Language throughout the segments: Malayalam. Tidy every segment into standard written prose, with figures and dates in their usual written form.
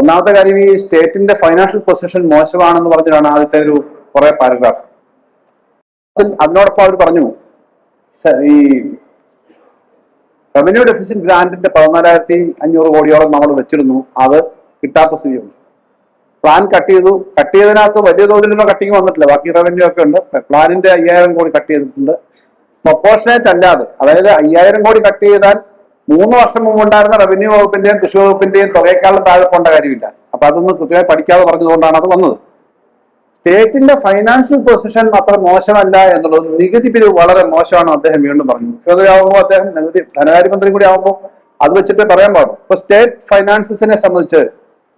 ഒന്നാമത്തെ കാര്യം, ഈ സ്റ്റേറ്റിന്റെ ഫൈനാൻഷ്യൽ പൊസിഷൻ മോശമാണെന്ന് പറഞ്ഞിട്ടാണ് ആദ്യത്തെ ഒരു കുറെ പാരഗ്രാഫ്. അതിനോടൊപ്പം അവർ പറഞ്ഞു ഈ റവന്യൂ ഡെഫിസിറ്റ് ഗ്രാന്റിന്റെ 14,500 കോടിയോളം നമ്മൾ വെച്ചിരുന്നു, അത് കിട്ടാത്ത സ്ഥിതിയുണ്ട്. പ്ലാൻ കട്ട് ചെയ്തതിനകത്ത് വലിയ തോതിലുള്ള കട്ടിങ് വന്നിട്ടില്ല, ബാക്കി റവന്യൂ ഒക്കെ ഉണ്ട്. പ്ലാനിന്റെ 5,000 കോടി കട്ട് ചെയ്തിട്ടുണ്ട്. പ്രൊപ്പോർഷനേറ്റ് അല്ലാതെ, അതായത് 5,000 കോടി കട്ട് ചെയ്താൽ 3 വർഷം മുമ്പ് ഉണ്ടായിരുന്ന റവന്യൂ വകുപ്പിന്റെയും കൃഷി വകുപ്പിന്റെയും തുകയേക്കാളും താഴെ പോകേണ്ട കാര്യമില്ല. അപ്പൊ അതൊന്നും കൃത്യമായി പഠിക്കാതെ പറഞ്ഞതുകൊണ്ടാണ് അത് വന്നത്. സ്റ്റേറ്റിന്റെ ഫൈനാൻഷ്യൽ പൊസിഷൻ അത്ര മോശമല്ല എന്നുള്ളത്, നികുതി പിരിവ് വളരെ മോശമാണ് അദ്ദേഹം വീണ്ടും പറഞ്ഞു. മുഖ്യമന്ത്രിയാവുമ്പോൾ അദ്ദേഹം ധനകാര്യമന്ത്രി കൂടി ആവുമ്പോൾ അത് വെച്ചിട്ട് പറയാൻ പാടും. ഇപ്പൊ സ്റ്റേറ്റ് ഫൈനാൻസസിനെ സംബന്ധിച്ച്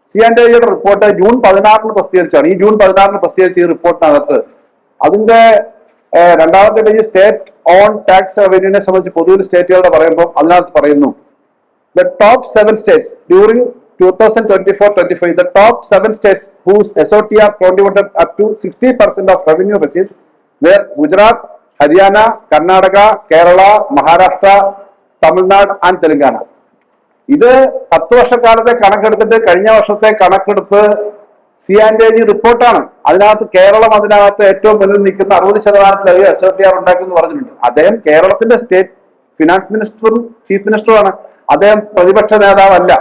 C&Aയുടെ റിപ്പോർട്ട് ജൂൺ 16 പ്രസിദ്ധീകരിച്ചാണ്. ഈ ജൂൺ 16 പ്രസിദ്ധീകരിച്ച ഈ റിപ്പോർട്ടിനകത്ത് അതിന്റെ രണ്ടാമത്തെ പേജ് സ്റ്റേറ്റ് ഓൺ ടാക്സ് റവന്യൂവിനെ സംബന്ധിച്ച് പൊതുവിൽ സ്റ്റേറ്റുകളുടെ പറയുമ്പോൾ അതിനകത്ത് പറയുന്നു, the top 7 States during 2024-25, the top 7 states whose SOTR contributed up to 60% of revenue receipts were Gujarat, Haryana, Karnataka, Kerala, Maharashtra, Tamil Nadu and Telangana. ഇത് 10 വർഷക്കാലത്തെ കണക്കെടുത്തിട്ട് കഴിഞ്ഞ വർഷത്തെ കണക്കെടുത്ത് C&AG റിപ്പോർട്ടാണ്. അതിനകത്ത് കേരളം അതിനകത്ത് ഏറ്റവും മുന്നിൽ നിൽക്കുന്ന 60%-ലധികം SOTR ഉണ്ടാക്കുമെന്ന് പറഞ്ഞിട്ടുണ്ട്. അദ്ദേഹം കേരളത്തിന്റെ സ്റ്റേറ്റ് ഫിനാൻസ് മിനിസ്റ്ററും ചീഫ് മിനിസ്റ്ററുമാണ്. അദ്ദേഹം പ്രതിപക്ഷ നേതാവല്ല.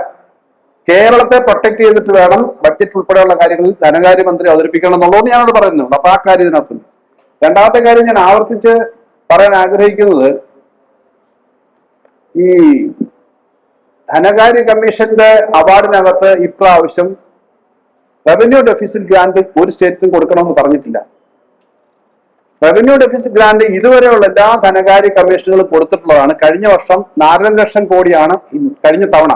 കേരളത്തെ പ്രൊട്ടക്ട് ചെയ്തിട്ട് വേണം ബഡ്ജറ്റ് ഉൾപ്പെടെയുള്ള കാര്യങ്ങളിൽ ധനകാര്യമന്ത്രി അവതരിപ്പിക്കണം എന്നുള്ളത് ഞാനത് പറയുന്നുണ്ട്. അപ്പൊ ആ കാര്യം ഇതിനകത്തുണ്ട്. രണ്ടാമത്തെ കാര്യം ഞാൻ ആവർത്തിച്ച് പറയാൻ ആഗ്രഹിക്കുന്നത്, ഈ ധനകാര്യ കമ്മീഷന്റെ അവാർഡിനകത്ത് ഇപ്രാവശ്യം റവന്യൂ ഡെഫിസിറ്റ് ഗ്രാന്റ് ഒരു സ്റ്റേറ്റിനും കൊടുക്കണമെന്ന് പറഞ്ഞിട്ടില്ല. റവന്യൂ ഡെഫിസിറ്റ് ഗ്രാന്റ് ഇതുവരെയുള്ള എല്ലാ ധനകാര്യ കമ്മീഷനുകളും കൊടുത്തിട്ടുള്ളതാണ്. കഴിഞ്ഞ വർഷം 4 ലക്ഷം കോടിയാണ് കഴിഞ്ഞ തവണ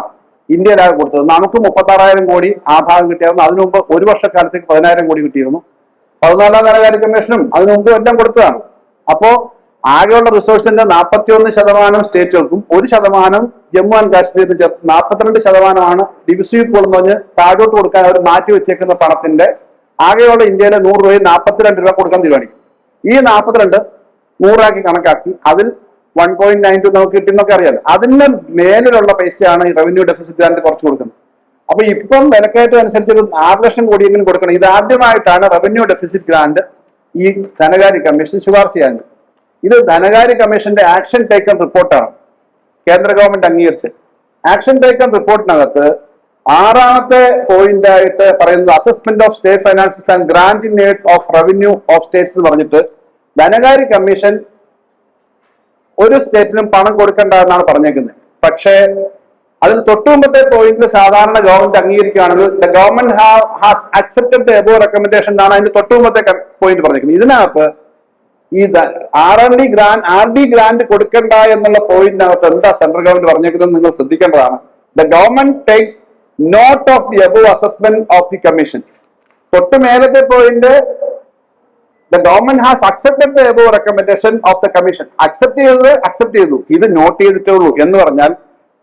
ഇന്ത്യയിലാകെ കൊടുത്തത്. നമുക്ക് 36,000 കോടി ആ ഭാഗം കിട്ടിയായിരുന്നു. അതിനു മുമ്പ് ഒരു വർഷക്കാലത്തേക്ക് 10,000 കോടി കിട്ടിയിരുന്നു. 14ാം ധനകാര്യ കമ്മീഷനും അതിനു മുമ്പ് എല്ലാം കൊടുത്തതാണ്. അപ്പോ ആകെയുള്ള റിസോഴ്സിന്റെ 41% സ്റ്റേറ്റുകൾക്കും 1% ജമ്മു ആൻഡ് കാശ്മീരിന് ചേർത്ത് 42%ആണ് ഡിവിസീവ് പൂൾ എന്ന് പറഞ്ഞ് താഴോട്ട് കൊടുക്കാൻ അവർ മാറ്റി വെച്ചേക്കുന്ന പണത്തിന്റെ ആകെയുള്ള ഇന്ത്യയിലെ 100 രൂപയിൽ 42 രൂപ കൊടുക്കാൻ തീരുമാനിക്കും. ഈ 42 100 കണക്കാക്കി അതിൽ 1.92 നമുക്ക് കിട്ടുന്നൊക്കെ അറിയാലോ. അതിന്റെ മേലിലുള്ള പൈസയാണ് ഈ റവന്യൂ ഡെഫിസിറ്റ് ഗ്രാന്റ് കുറച്ച് കൊടുക്കുന്നത്. അപ്പൊ ഇപ്പം വിലക്കയറ്റം അനുസരിച്ച് 6 ലക്ഷം കോടിയെങ്കിലും കൊടുക്കണം. ഇതാദ്യമായിട്ടാണ് റവന്യൂ ഡെഫിസിറ്റ് ഗ്രാന്റ് ഈ ധനകാര്യ കമ്മീഷൻ ശുപാർശ ചെയ്യുന്നത്. ഇത് ധനകാര്യ കമ്മീഷന്റെ ആക്ഷൻ ടേക്കൺ റിപ്പോർട്ടാണ് കേന്ദ്ര ഗവൺമെന്റ് അംഗീകരിച്ച്. ആക്ഷൻ ടേക്കൺ റിപ്പോർട്ടിനകത്ത് 6ാമത്തെ പോയിന്റ് ആയിട്ട് പറയുന്നത് assessment of state finances and grant in aid of revenue of states എന്ന് പറഞ്ഞിട്ട് ധനകാര്യ കമ്മീഷൻ ഒരു സ്റ്റേറ്റിനും പണം കൊടുക്കണ്ട എന്നാണ് പറഞ്ഞേക്കുന്നത്. പക്ഷേ അതിന് തൊട്ടുമുമ്പത്തെ പോയിന്റിൽ സാധാരണ ഗവൺമെന്റ് അംഗീകരിക്കുകയാണെങ്കിൽ the government has accepted the above recommendation എന്നാണ് അതിന്റെ തൊട്ടുമുമ്പത്തെ പോയിന്റ് പറഞ്ഞേക്കുന്നത്. ഇതിനകത്ത് ഈ ആർ ഡി ഗ്രാന്റ് കൊടുക്കണ്ട എന്നുള്ള പോയിന്റിനകത്ത് എന്താ സെൻട്രൽ ഗവൺമെന്റ് പറഞ്ഞേക്കുന്നത് നിങ്ങൾ ശ്രദ്ധിക്കേണ്ടതാണ്. The government takes note of the above assessment of the commission. തൊട്ട് മേലത്തെ point the government has accepted the above recommendation of the commission. Accept ചെയ്തു, ഇത് നോട്ട് ചെയ്തിട്ടേ ഉള്ളൂ എന്ന് പറഞ്ഞാൽ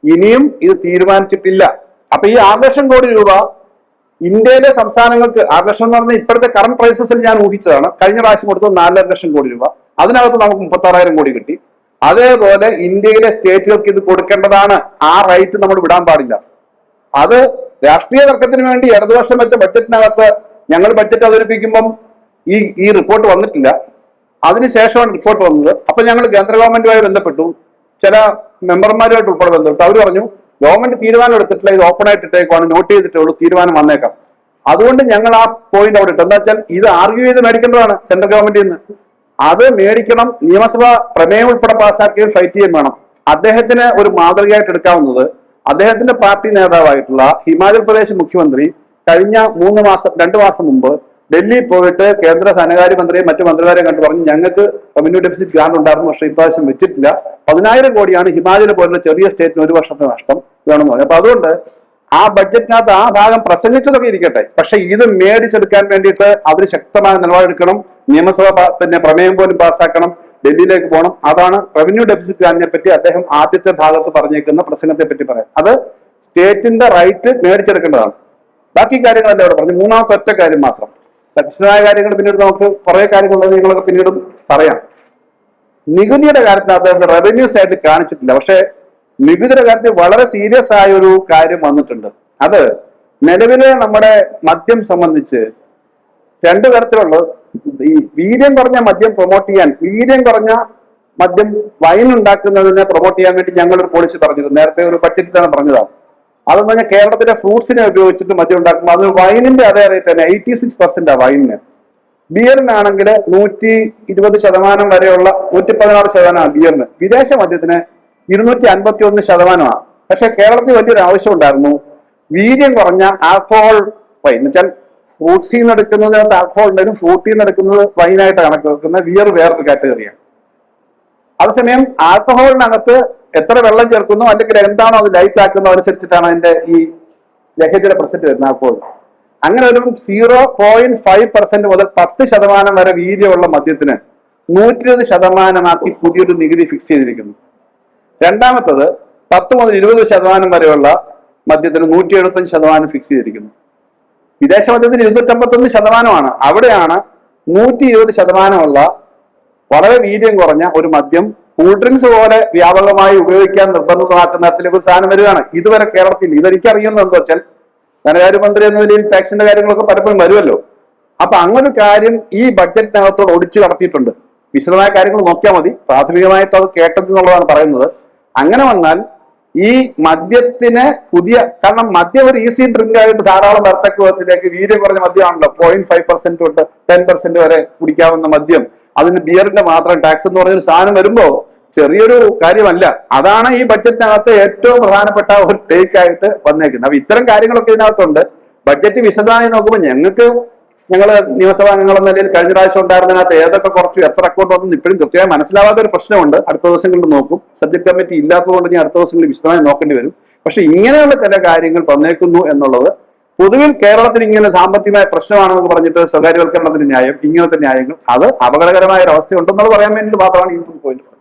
ഇനിയും ഇത് തീരുമാനിച്ചിട്ടില്ല. അപ്പൊ ഈ 6 ലക്ഷം കോടി രൂപ ഇന്ത്യയിലെ സംസ്ഥാനങ്ങൾക്ക് 6 ലക്ഷം എന്ന് പറഞ്ഞാൽ ഇപ്പോഴത്തെ കറന്റ് പ്രൈസസിൽ ഞാൻ ഊഹിച്ചതാണ്. കഴിഞ്ഞ പ്രാവശ്യം കൊടുത്തത് 4.5 ലക്ഷം കോടി രൂപ. അതിനകത്ത് നമുക്ക് 36,000 കോടി കിട്ടി. അതേപോലെ ഇന്ത്യയിലെ സ്റ്റേറ്റുകൾക്ക് ഇത് കൊടുക്കേണ്ടതാണ്. ആ റൈറ്റ് നമ്മൾ വിടാൻ പാടില്ല. അത് രാഷ്ട്രീയ തർക്കത്തിന് വേണ്ടി ഇടതുപക്ഷം വെച്ച ബഡ്ജറ്റിനകത്ത് ഞങ്ങൾ ബഡ്ജറ്റ് അവതരിപ്പിക്കുമ്പം ഈ റിപ്പോർട്ട് വന്നിട്ടില്ല. അതിനുശേഷമാണ് റിപ്പോർട്ട് വന്നത്. അപ്പൊ ഞങ്ങൾ കേന്ദ്ര ഗവൺമെന്റുമായി ബന്ധപ്പെട്ടു, ചില മെമ്പർമാരുമായിട്ട് ഉൾപ്പെടെ ബന്ധപ്പെട്ടു. അവർ പറഞ്ഞു ഗവൺമെന്റ് തീരുമാനം എടുത്തിട്ടില്ല, ഇത് ഓപ്പൺ ആയിട്ട് ഇട്ടേക്കാണ്, നോട്ട് ചെയ്തിട്ടേ ഉള്ളൂ, തീരുമാനം വന്നേക്കാം. അതുകൊണ്ട് ഞങ്ങൾ ആ പോയിന്റ് അവിടെ ഇട്ടു. എന്താ വെച്ചാൽ ഇത് ആർഗ്യൂ ചെയ്ത് മേടിക്കേണ്ടതാണ് സെൻട്രൽ ഗവൺമെന്റിൽ നിന്ന്. അത് മേടിക്കണം. നിയമസഭ പ്രമേയം ഉൾപ്പെടെ പാസ്സാക്കിയാൽ ഫൈറ്റ് ചെയ്യാൻ വേണം. അദ്ദേഹത്തിന് ഒരു മാതൃകയായിട്ട് എടുക്കാവുന്നത് അദ്ദേഹത്തിന്റെ പാർട്ടി നേതാവായിട്ടുള്ള ഹിമാചൽ പ്രദേശ് മുഖ്യമന്ത്രി കഴിഞ്ഞ 2 മാസം മുമ്പ് ഡൽഹി പോയിട്ട് കേന്ദ്ര ധനകാര്യ മന്ത്രിയും മറ്റു മന്ത്രിമാരെയും കണ്ടു പറഞ്ഞു ഞങ്ങൾക്ക് റവന്യൂ ഡെഫിസിറ്റ് ഗ്രാന്റ് ഉണ്ടായിരുന്നു, പക്ഷേ ഇപ്രാവശ്യം വെച്ചിട്ടില്ല. 10,000 കോടിയാണ് ഹിമാചൽ പോലുള്ള ചെറിയ സ്റ്റേറ്റിന് 1 വർഷത്തെ നഷ്ടം വേണമെന്ന് പറഞ്ഞു. അപ്പൊ അതുകൊണ്ട് ആ ബഡ്ജറ്റിനകത്ത് ആ ഭാഗം പ്രസംഗിച്ചതൊക്കെ ഇരിക്കട്ടെ, പക്ഷെ ഇത് മേടിച്ചെടുക്കാൻ വേണ്ടിയിട്ട് അവർ ശക്തമായ നിലപാടെടുക്കണം. നിയമസഭ പ്രമേയം പോലും പാസ്സാക്കണം, ഡൽഹിയിലേക്ക് പോകണം. അതാണ് റവന്യൂ ഡെഫിസിറ്റ് ഗ്രാന്റിനെ പറ്റി അദ്ദേഹം ആദ്യത്തെ ഭാഗത്ത് പറഞ്ഞേക്കുന്ന പ്രസംഗത്തെ പറ്റി പറയാം. അത് സ്റ്റേറ്റിന്റെ റൈറ്റ് മേടിച്ചെടുക്കേണ്ടതാണ്. ബാക്കി കാര്യങ്ങളെല്ലാം അവിടെ പറഞ്ഞു. 3ാമത്തെ ഒറ്റ കാര്യം മാത്രം, വിശദമായ കാര്യങ്ങൾ പിന്നീട് നമുക്ക് കുറെ കാര്യങ്ങളുള്ളത് നിങ്ങളൊക്കെ പിന്നീടും പറയാം. നികുതിയുടെ കാര്യത്തിൽ അദ്ദേഹം റവന്യൂ സൈഡിൽ കാണിച്ചിട്ടില്ല. പക്ഷെ നികുതിയുടെ കാര്യത്തിൽ വളരെ സീരിയസ് ആയ ഒരു കാര്യം വന്നിട്ടുണ്ട്. അത് നിലവിലെ നമ്മുടെ മദ്യം സംബന്ധിച്ച് രണ്ടു തരത്തിലുള്ള ഈ വീര്യം കുറഞ്ഞ മദ്യം പ്രൊമോട്ട് ചെയ്യാൻ, വീര്യം കുറഞ്ഞ മദ്യം വൈൻ ഉണ്ടാക്കുന്നതിനെ പ്രൊമോട്ട് ചെയ്യാൻ വേണ്ടി ഞങ്ങളൊരു പോളിസി പറഞ്ഞിരുന്നു. നേരത്തെ ഒരു ബഡ്ജറ്റിൽ തന്നെ പറഞ്ഞതാണ്. അതെന്ന് പറഞ്ഞാൽ കേരളത്തിലെ ഫ്രൂട്ട്സിനെ ഉപയോഗിച്ചിട്ട് മദ്യം ഉണ്ടാക്കുമ്പോൾ അത് വൈനിന്റെ അതേ റേറ്റ് തന്നെ 86% ആ വൈനിന്. ബിയറിനാണെങ്കിൽ 120% വരെയുള്ള 116% ബിയറിന്. വിദേശ മദ്യത്തിന് 251%. പക്ഷെ കേരളത്തിൽ വലിയൊരു ആവശ്യം ഉണ്ടായിരുന്നു, വീര്യം കുറഞ്ഞ ആൽക്കഹോൾ വൈൻ എന്ന് വെച്ചാൽ ഫ്രൂട്ട്സിൽ നിന്ന് എടുക്കുന്നതിനകത്ത് ആൽക്കഹോൾ ഉണ്ടെങ്കിലും ഫ്രൂട്ടിൽ നിന്ന് എടുക്കുന്നത് വൈനായിട്ട് കണക്ക് വെക്കുന്ന ബിയർ വേറൊരു കാറ്റഗറിയാണ്. അതേസമയം ആൽക്കഹോളിനകത്ത് എത്ര വെള്ളം ചേർക്കുന്നു അല്ലെങ്കിൽ എന്താണോ അത് ലൈറ്റ് ആക്കുന്നോ അനുസരിച്ചിട്ടാണ് അതിന്റെ ഈ ലഹരിയുടെ പ്രസന്റ് വരുന്നത് ആൽക്കഹോൾ. അങ്ങനെ ഒരു 0.5% മുതൽ 10% വരെ വീര്യമുള്ള മദ്യത്തിന് 120% പുതിയൊരു നികുതി ഫിക്സ് ചെയ്തിരിക്കുന്നു. രണ്ടാമത്തത് 10 മുതൽ 20% വരെയുള്ള മദ്യത്തിന് 175% ഫിക്സ് ചെയ്തിരിക്കുന്നു. വിദേശ മദ്യത്തിന് 251%. അവിടെയാണ് 120% വളരെ വീര്യം കുറഞ്ഞ ഒരു മദ്യം കൂൾ ഡ്രിങ്ക്സ് പോലെ വ്യാപകമായി ഉപയോഗിക്കാൻ നിർബന്ധിതമാക്കുന്ന തരത്തിലേക്ക് ഒരു സാധനം വരികയാണ്. ഇതുവരെ കേരളത്തിൽ ഇതെനിക്കറിയുന്നത് എന്താ വെച്ചാൽ, ധനകാര്യമന്ത്രി എന്ന നിലയിൽ ടാക്സിന്റെ കാര്യങ്ങളൊക്കെ പലപ്പോഴും വരുമല്ലോ. അപ്പൊ അങ്ങനൊരു കാര്യം ഈ ബഡ്ജറ്റിനകത്തോട് ഒടിച്ചു കടത്തിയിട്ടുണ്ട്. വിശദമായ കാര്യങ്ങൾ നോക്കിയാൽ മതി. പ്രാഥമികമായിട്ട് അത് കേട്ടത് എന്നുള്ളതാണ് പറയുന്നത്. അങ്ങനെ വന്നാൽ ഈ മദ്യത്തിന് പുതിയ, കാരണം മദ്യം ഒരു ഈസി ഡ്രിങ്ക് ആയിട്ട് ധാരാളം വർത്തക്കത്തിലേക്ക് വീര്യം കുറഞ്ഞ മദ്യമാണല്ലോ. 0.5% തൊട്ട് 10% വരെ കുടിക്കാവുന്ന മദ്യം, അതിന് ബിയറിന്റെ മാത്രം ടാക്സ് എന്ന് പറഞ്ഞൊരു സാധനം വരുമ്പോ ചെറിയൊരു കാര്യമല്ല. അതാണ് ഈ ബഡ്ജറ്റിനകത്ത് ഏറ്റവും പ്രധാനപ്പെട്ട ഒരു ടേക്ക് ആയിട്ട് വന്നേക്കുന്നത്. അപ്പൊ ഇത്തരം കാര്യങ്ങളൊക്കെ ഇതിനകത്തുണ്ട്. ബഡ്ജറ്റ് വിശദമായി നോക്കുമ്പോൾ ഞങ്ങള് നിയമസഭാ അംഗങ്ങൾ എന്ന നിലയിൽ കഴിഞ്ഞ പ്രാവശ്യം ഉണ്ടായിരുന്നതിനകത്ത് ഏതൊക്കെ കുറച്ചു, എത്ര അക്കൗണ്ട് വന്നു ഇപ്പോഴും കൃത്യമായി മനസ്സിലാവാത്ത ഒരു പ്രശ്നമുണ്ട്. അടുത്ത ദിവസങ്ങളിൽ നോക്കും. സബ്ജക്ട് കമ്മിറ്റി ഇല്ലാത്തതുകൊണ്ട് ഇനി അടുത്ത ദിവസങ്ങളിൽ വിശദമായി നോക്കേണ്ടി വരും. പക്ഷെ ഇങ്ങനെയുള്ള ചില കാര്യങ്ങൾ വന്നേക്കുന്നു എന്നുള്ളത് പൊതുവിൽ കേരളത്തിൽ ഇങ്ങനെ സാമ്പത്തികമായ പ്രശ്നമാണെന്ന് പറഞ്ഞിട്ട് സ്വകാര്യവൽക്കരണത്തിന്റെ ന്യായം, ഇങ്ങനത്തെ ന്യായങ്ങൾ, അത് അപകടകരമായ ഒരു അവസ്ഥ ഉണ്ടെന്നുള്ളത് പറയാൻ വേണ്ടി മാത്രമാണ് ഈ പോയിന്റ്.